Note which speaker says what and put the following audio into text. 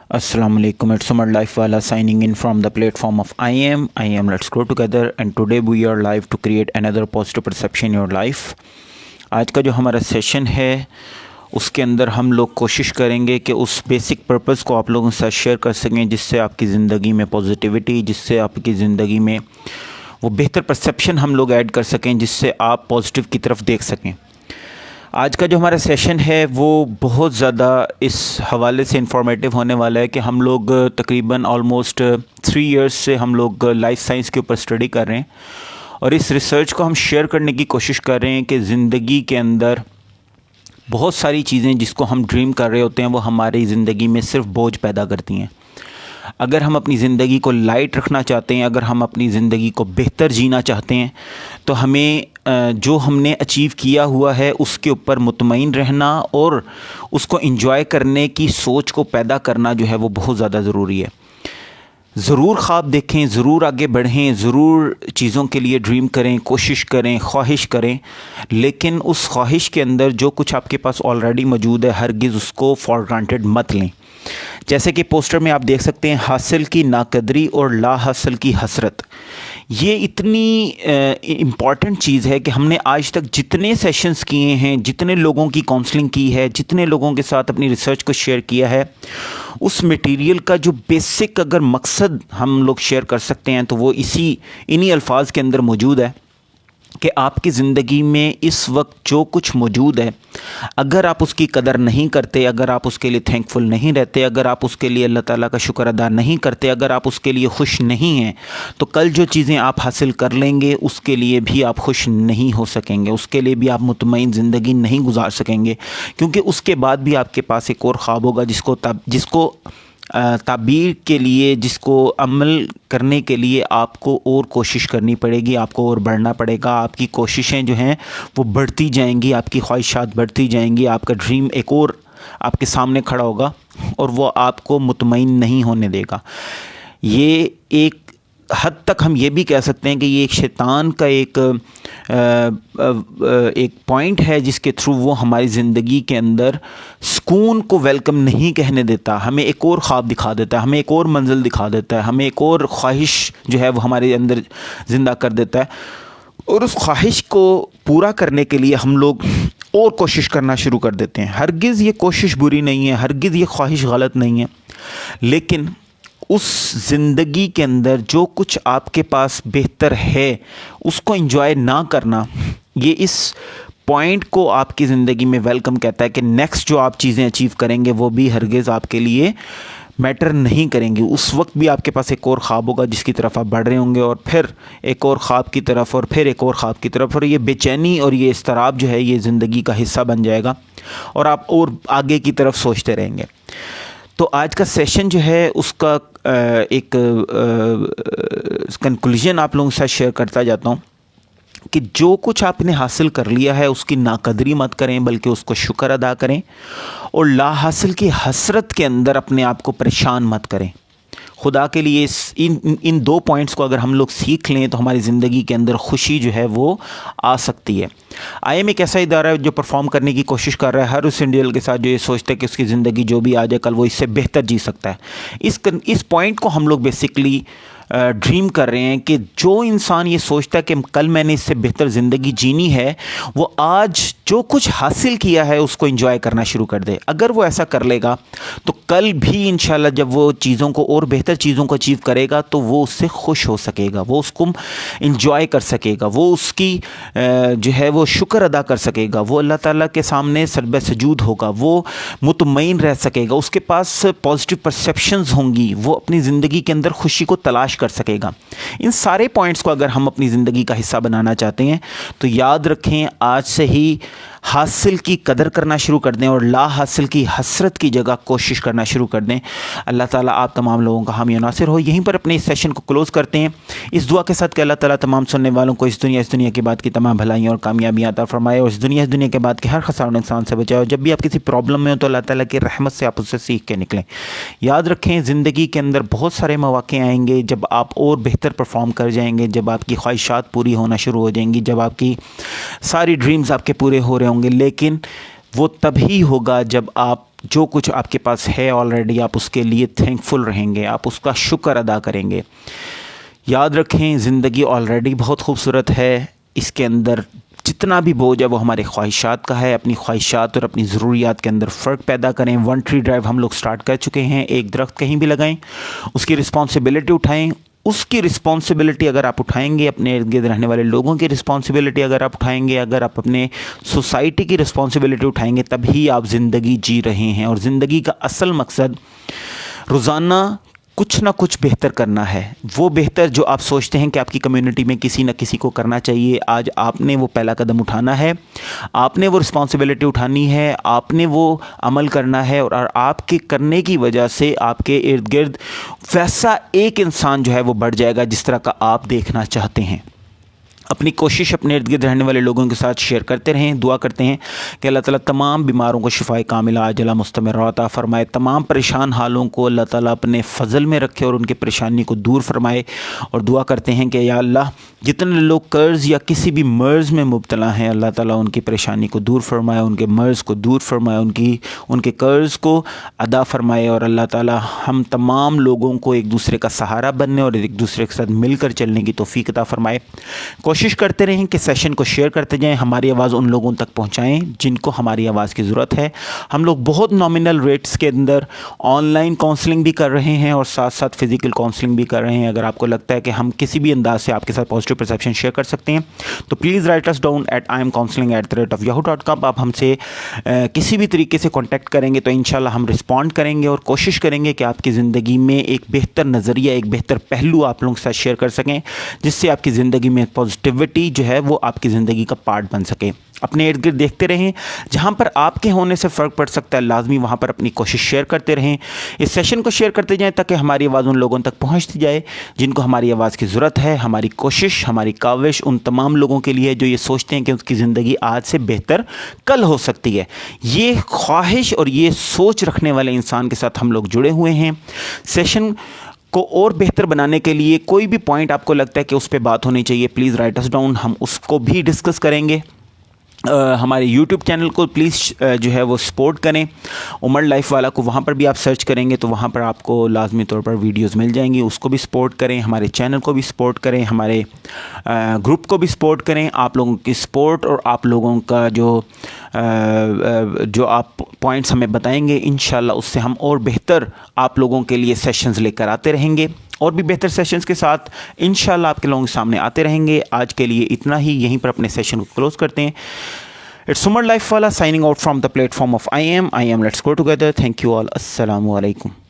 Speaker 1: Assalamu alaikum, it's Umar Lifewala signing in from the platform of I am. Let's grow together, and today we are live to create another positive perception in your life. आज का जो हमारा session है उसके अंदर हम लोग कोशिश करेंगे कि उस बेसिक पर्पस को आप लोगों के साथ शेयर कर सकें जिससे आपकी ज़िंदगी में पॉजिटिविटी, जिससे आपकी ज़िंदगी में वो बेहतर परसेप्शन हम लोग ऐड कर सकें जिससे आप पॉजिटिव की तरफ देख सकें। आज का जो हमारा सेशन है वो बहुत ज़्यादा इस हवाले से इंफॉर्मेटिव होने वाला है कि हम लोग तकरीबन ऑलमोस्ट 3 इयर्स से हम लोग लाइफ साइंस के ऊपर स्टडी कर रहे हैं और इस रिसर्च को हम शेयर करने की कोशिश कर रहे हैं कि ज़िंदगी के अंदर बहुत सारी चीज़ें जिसको हम ड्रीम कर रहे होते हैं वो हमारी ज़िंदगी में सिर्फ बोझ पैदा करती हैं। अगर हम अपनी ज़िंदगी को लाइट रखना चाहते हैं, अगर हम अपनी ज़िंदगी को बेहतर जीना चाहते हैं तो हमें जो हमने अचीव किया हुआ है उसके ऊपर मुतमईन रहना और उसको एंजॉय करने की सोच को पैदा करना जो है वो बहुत ज़्यादा ज़रूरी है। ज़रूर ख्वाब देखें, ज़रूर आगे बढ़ें, ज़रूर चीज़ों के लिए ड्रीम करें, कोशिश करें, ख्वाहिश करें, लेकिन उस ख्वाहिश के अंदर जो कुछ आपके पास ऑलरेडी मौजूद है हरगिज़ उसको फॉर ग्रांटेड मत लें। जैसे कि पोस्टर में आप देख सकते हैं, हासिल की नाकदरी और ला हासिल की हसरत। ये इतनी इम्पॉर्टेंट चीज़ है कि हमने आज तक जितने सेशंस किए हैं, जितने लोगों की काउंसलिंग की है, जितने लोगों के साथ अपनी रिसर्च को शेयर किया है, उस मटेरियल का जो बेसिक अगर मकसद हम लोग शेयर कर सकते हैं तो वो इन्हीं अल्फाज के अंदर मौजूद है कि आपकी ज़िंदगी में इस वक्त जो कुछ मौजूद है अगर आप उसकी कदर नहीं करते, अगर आप उसके लिए थैंकफुल नहीं रहते, अगर आप उसके लिए अल्लाह ताला का शुक्र अदा नहीं करते, अगर आप उसके लिए खुश नहीं हैं तो कल जो चीज़ें आप हासिल कर लेंगे उसके लिए भी आप खुश नहीं हो सकेंगे, उसके लिए भी आप मुतमईन ज़िंदगी नहीं गुजार सकेंगे, क्योंकि उसके बाद भी आपके पास एक और ख्वाब होगा जिसको ताबीर के लिए, जिसको अमल करने के लिए आपको और कोशिश करनी पड़ेगी, आपको और बढ़ना पड़ेगा। आपकी कोशिशें जो हैं वो बढ़ती जाएंगी, आपकी ख्वाहिशात बढ़ती जाएंगी, आपका ड्रीम एक और आपके सामने खड़ा होगा और वो आपको मुतमईन नहीं होने देगा। ये एक हद तक हम ये भी कह सकते हैं कि ये एक शैतान का एक पॉइंट है जिसके थ्रू वो हमारी ज़िंदगी के अंदर सुकून को वेलकम नहीं कहने देता, हमें एक और ख्वाब दिखा देता है, हमें एक और मंजिल दिखा देता है, हमें एक और ख्वाहिश जो है वो हमारे अंदर ज़िंदा कर देता है और उस ख्वाहिश को पूरा करने के लिए हम लोग और कोशिश करना शुरू कर देते हैं। हरगिज़ ये कोशिश बुरी नहीं है, हरगिज़ ये ख्वाहिश गलत नहीं है, लेकिन उस ज़िंदगी के अंदर जो कुछ आपके पास बेहतर है उसको एंजॉय ना करना, ये इस पॉइंट को आपकी ज़िंदगी में वेलकम कहता है कि नेक्स्ट जो आप चीज़ें अचीव करेंगे वो भी हरगिज़ आपके लिए मैटर नहीं करेंगी। उस वक्त भी आपके पास एक और ख्वाब होगा जिसकी तरफ आप बढ़ रहे होंगे और फिर एक और ख्वाब की तरफ और फिर एक और ख्वाब की तरफ, और ये बेचैनी और ये इस्तराब जो है ये ज़िंदगी का हिस्सा बन जाएगा और आप और आगे की तरफ सोचते रहेंगे। तो आज का सेशन जो है उसका एक कंक्लूजन आप लोगों के साथ शेयर करता जाता हूँ कि जो कुछ आपने हासिल कर लिया है उसकी नाकदरी मत करें बल्कि उसको शुक्र अदा करें और ला हासिल की हसरत के अंदर अपने आप को परेशान मत करें। खुदा के लिए इन 2 पॉइंट्स को अगर हम लोग सीख लें तो हमारी ज़िंदगी के अंदर खुशी जो है वो आ सकती है। IM एक ऐसा इदारा है जो परफॉर्म करने की कोशिश कर रहा है हर उस इंडिविजुअल के साथ जो ये सोचता है कि उसकी ज़िंदगी जो भी आ जाए कल वो इससे बेहतर जी सकता है। इस पॉइंट को हम लोग बेसिकली ड्रीम कर रहे हैं कि जो इंसान ये सोचता है कि कल मैंने इससे बेहतर ज़िंदगी जीनी है वो आज जो कुछ हासिल किया है उसको एंजॉय करना शुरू कर दे। अगर वो ऐसा कर लेगा तो कल भी इंशाल्लाह जब वो चीज़ों को और बेहतर चीज़ों को अचीव करेगा तो वो उससे खुश हो सकेगा, वो उसको एंजॉय कर सकेगा, वो उसकी जो है वो शुक्र अदा कर सकेगा, वो अल्लाह ताला के सामने सरब सजूद होगा, वो मुतमईन रह सकेगा, उसके पास पॉजिटिव परसेप्शंस होंगी, वो अपनी ज़िंदगी के अंदर खुशी को तलाश कर सकेगा। इन सारे पॉइंट्स को अगर हम अपनी ज़िंदगी का हिस्सा बनाना चाहते हैं तो याद रखें, आज से ही हासिल की कदर करना शुरू कर दें और ला हासिल की हसरत की जगह कोशिश करना शुरू कर दें। अल्लाह ताला आप तमाम लोगों का हामी नासिर हो। यहीं पर अपने इस सेशन को क्लोज़ करते हैं इस दुआ के साथ कि अल्लाह ताला तमाम सुनने वालों को इस दुनिया के बाद की तमाम भलाइयाँ और कामयाबियाँ अता फरमाए और इस दुनिया के बाद के हर खसार इंसान से बचाए। और जब भी आप किसी प्रॉब्लम में हो तो अल्लाह ताला की रहमत से आप उससे सीख के निकलें। याद रखें, ज़िंदगी के अंदर बहुत सारे मौक़े आएंगे जब आप और बेहतर परफॉर्म कर जाएंगे, जब आपकी ख्वाहिशात पूरी होना शुरू हो जाएंगी, जब आपकी सारी ड्रीम्स आपके पूरे हो रहे होंगे, लेकिन वो तभी होगा जब आप جو کچھ آپ کے پاس ہے آلریڈی آپ اس کے لیے تھینکفل رہیں گے, آپ اس کا شکر ادا کریں گے. یاد رکھیں زندگی آلریڈی بہت خوبصورت ہے, اس کے اندر جتنا بھی بوجھ ہے وہ ہمارے خواہشات کا ہے. اپنی خواہشات اور اپنی ضروریات کے اندر فرق پیدا کریں. 1 ٹری ڈرائیو ہم لوگ سٹارٹ کر چکے ہیں. ایک درخت کہیں بھی لگائیں, اس کی رسپانسبلٹی اٹھائیں. اس کی رسپانسبلٹی اگر آپ اٹھائیں گے, اپنے ارد گرد رہنے والے لوگوں کی رسپانسبلٹی اگر آپ اٹھائیں گے, اگر آپ اپنے سوسائٹی کی رسپانسبلٹی اٹھائیں گے, تبھی آپ زندگی جی رہے ہیں. اور زندگی کا اصل مقصد روزانہ کچھ نہ کچھ بہتر کرنا ہے. وہ بہتر جو آپ سوچتے ہیں کہ آپ کی کمیونٹی میں کسی نہ کسی کو کرنا چاہیے, آج آپ نے وہ پہلا قدم اٹھانا ہے. آپ نے وہ رسپانسبلٹی اٹھانی ہے, آپ نے وہ عمل کرنا ہے. اور آپ کے کرنے کی وجہ سے آپ کے ارد گرد ویسا ایک انسان جو ہے وہ بڑھ جائے گا جس طرح کا آپ دیکھنا چاہتے ہیں. اپنی کوشش اپنے ارد گرد رہنے والے لوگوں کے ساتھ شیئر کرتے رہیں. دعا کرتے ہیں کہ اللہ تعالیٰ تمام بیماروں کو شفائے کاملہ عاجلہ مستمرہ عطا فرمائے. تمام پریشان حالوں کو اللہ تعالیٰ اپنے فضل میں رکھے اور ان کی پریشانی کو دور فرمائے. اور دعا کرتے ہیں کہ یا اللہ جتنے لوگ قرض یا کسی بھی مرض میں مبتلا ہیں, اللہ تعالیٰ ان کی پریشانی کو دور فرمائے, ان کے مرض کو دور فرمائے, ان کے قرض کو ادا فرمائے. اور اللہ تعالیٰ ہم تمام لوگوں کو ایک دوسرے کا سہارا بننے اور ایک دوسرے کے ساتھ مل کر چلنے کی توفیق عطا فرمائے. کوشش کرتے رہیں کہ سیشن کو شیئر کرتے جائیں, ہماری آواز ان لوگوں تک پہنچائیں جن کو ہماری آواز کی ضرورت ہے. ہم لوگ بہت نامنل ریٹس کے اندر آن لائن کاؤنسلنگ بھی کر رہے ہیں اور ساتھ ساتھ فزیکل کاؤنسلنگ بھی کر رہے ہیں. اگر آپ کو لگتا ہے کہ ہم کسی بھی انداز سے آپ کے ساتھ پازیٹیو پرسیپشن شیئر کر سکتے ہیں تو پلیز رائٹ اس ڈاؤن ایٹ imcounseling@yahoo.com. آپ ہم سے کسی بھی طریقے سے کانٹیکٹ کریں گے تو انشاءاللہ ہم رسپونڈ کریں گے اور کوشش کریں گے کہ آپ کی زندگی میں ایک بہتر نظریہ, ایک بہتر پہلو آپ لوگوں کے ساتھ شیئر کر سکیں, جس سے آپ کی زندگی میں پازیٹیوٹی جو ہے وہ آپ کی زندگی کا پارٹ بن سکے. اپنے ارد گرد دیکھتے رہیں, جہاں پر آپ کے ہونے سے فرق پڑ سکتا ہے لازمی وہاں پر اپنی کوشش شیئر کرتے رہیں. اس سیشن کو شیئر کرتے جائیں تاکہ ہماری آواز ان لوگوں تک پہنچتی جائے جن کو ہماری آواز کی ضرورت ہے. ہماری کوشش, ہماری کاوش ان تمام لوگوں کے لیے جو یہ سوچتے ہیں کہ اس کی زندگی آج سے بہتر کل ہو سکتی ہے. یہ خواہش اور یہ سوچ رکھنے والے انسان کے ساتھ ہم لوگ جڑے ہوئے ہیں. سیشن کو اور بہتر بنانے کے لیے کوئی بھی پوائنٹ آپ کو لگتا ہے کہ اس پہ بات ہونی چاہیے, پلیز رائٹ اس ڈاؤن, ہم اس کو بھی ڈسکس کریں گے. ہمارے یوٹیوب چینل کو پلیز جو ہے وہ سپورٹ کریں. عمر لائف والا کو وہاں پر بھی آپ سرچ کریں گے تو وہاں پر آپ کو لازمی طور پر ویڈیوز مل جائیں گی, اس کو بھی سپورٹ کریں. ہمارے چینل کو بھی سپورٹ کریں, ہمارے گروپ کو بھی سپورٹ کریں. آپ لوگوں کی سپورٹ اور آپ لوگوں کا جو آپ پوائنٹس ہمیں بتائیں گے, انشاءاللہ اس سے ہم اور بہتر آپ لوگوں کے لیے سیشنز لے کر آتے رہیں گے. اور بھی بہتر سیشنز کے ساتھ انشاءاللہ آپ کے لوگوں کے سامنے آتے رہیں گے. آج کے لیے اتنا ہی, یہیں پر اپنے سیشن کو کلوز کرتے ہیں. اٹس عمر لائف والا signing out from the plate form of I am. Let's go together. Thank you all. السلام علیکم.